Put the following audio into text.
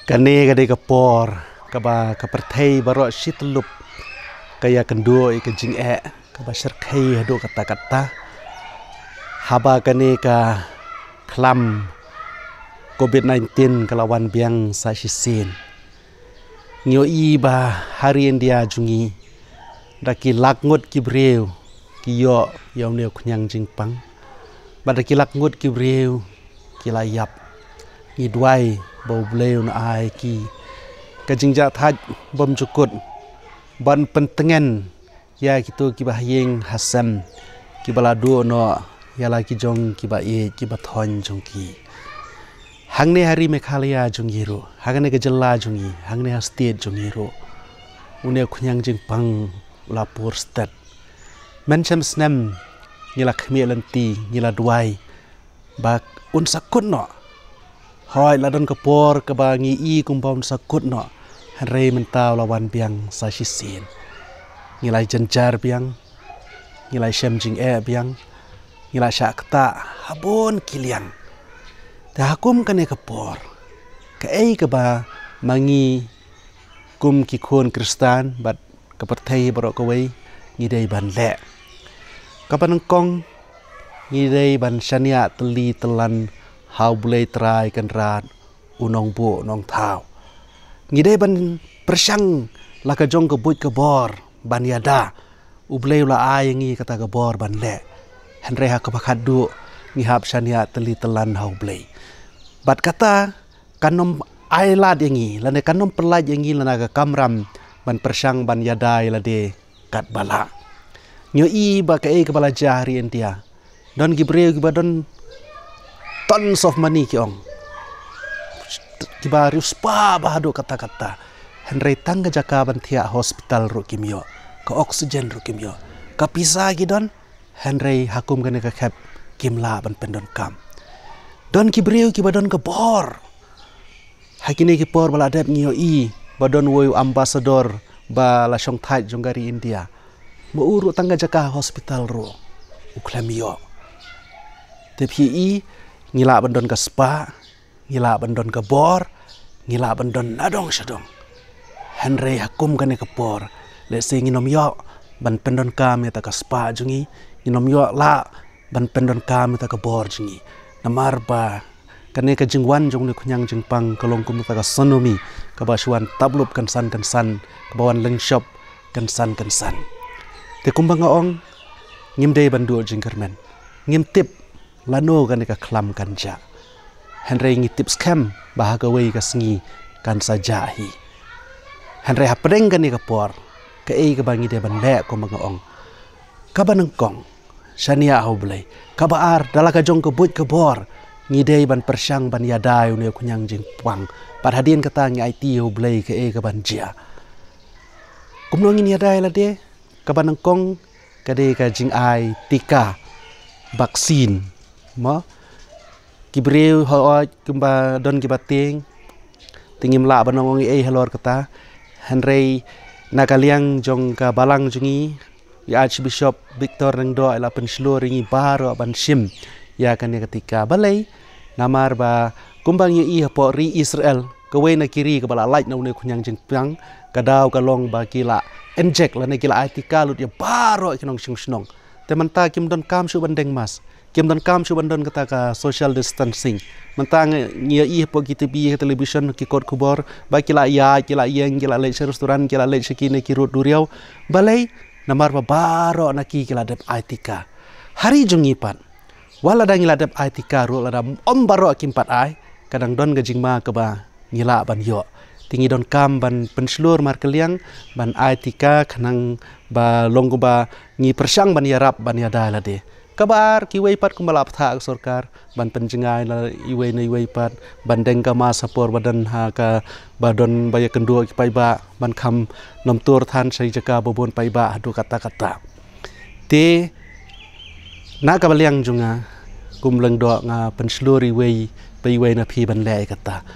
Kane kade kapor kaba kaperthei barok shitlup kaya kendo ke jing kaba serkhei hado kata-kata haba kane ka klam COVID-19 kalawan biang sa shisin nyo iba hari India jungi daki lakngut kibreu kiyo yaune kunyang jingpang badaki lakngut kibreu kilayap idwai bau bleu na ai ki kajingja thaj bom cukut ban pentengen ya kitu kibahing hasam kibaladu no yala ki jong kiba e kiba thon jong ki hangne hari Meghalaya jong hiro hangne gejela jong hi hangne state jong hiro une khunyang jing pang ulapur state menchem snem ngila khmi lanti ngila duai bak un sakut no hoi ladon kapor kabangi i kumpam sakut no hanrei mentau lawan biang sa shisin ngilai jenjar biang ngilai shem jing biang ngilai syakta habon kilian ta hakum kane kapor ka ei kaba mangi kum ki khon kristan bat kaperthei borok kawai ngidei ban le kapanang kong ngidei ban shania teli telan hau bulai trai kan rat unong bu nong thau ngidei ban persang laka jong ke buit ke bor ban yada ublei la ai ngi kata ke bor ban le henre ha ka bakhat du ngi hap shania teli telan hau bulai bat kata kanom ai lad yangi lane kanom pelaj yangi lana ka kamram ban persang ban yadai lade kat bala nyo i ba ka e ka bala jahri India don gibreu giba don tons of money kiong kiba ruspa bahado kata-kata henry tangga jaka bantia hospital ru kimyo ka oksigen ru kimyo ka pisa gidon henry hakum kane ka khap kimla ban pendon kam don kibreu kiba don ka bor hakine ki por bala dep ngio i badon woyu ambassador ba la shong thai jongari India mo uru tangga jaka hospital ru uklamio tepi i ngila bandon ke spa ngila bandon ke bor ngila bandon nadong syadong henry hakum kane ke bor le se nginom yo ban pendon kam eta ke spa jungi nginom yo la ban pendon kam eta ke bor jungi namar ba kane ke jingwan jong ne khunyang jingpang kalong kum ta ka sonomi ka basuan tablup kan san kabawan leng shop kan san te kumbang ong ngimdei bandu jingkermen ngim tip lano kan ka klam kan ja henry ngi tips scam bahaga wei ka sngi kan saja hi henry hapreng kan ka por ka ei ka bangi de ban le ko mga ong ka banang kong shania hoblei ka baar dalaka jong ka buit ka bor ngi dei ban persang ban yadai une kunyang jing puang par hadin kata ngi IT hoblei ka ei ka ban ja kumno ngi yadai la de ka banang kong ka de ka jing ai tika vaksin mo kibreu ho kumba don kibating tingim la banong ei halor kata henry nakaliang jong ka balang jungi ya archbishop Victor Nengdo ila penslur ringi baro ban sim ya kan ketika balai namar ba kumbang ye i hapo ri Israel kawe na kiri ka bala light na une kunyang jingpang kadaw kalong ba kila inject la ne kila atika lut ya baro kinong sing temanta kim don kam su bandeng mas kim don kam su bandon kata ka social distancing mentang ngia i po kita bi television ki kod kubor ba kila yang kila le restoran kila le shikine ki rut duriau balai namar ba baro naki kila dep aitika hari jungipan wala dang ngila dep aitika ru la om baro kimpat ai kadang don gajingma ka ba ngila ban yo tingi don kam ban penslur markeliang ban aitika khanang ba longgo ba ngi persang ban yarap ban yada la de kabar kiwei pat kumalap tha sorkar ban penjengai la iwei na iwei pat bandeng ka ma sapor badan ha ka badon baya kendo ki pai ba ban kham nom tur than sai jaka bobon pai ba hadu kata-kata te na ka baliang junga kumleng do nga penslur iwei pai iwei na phi ban le kata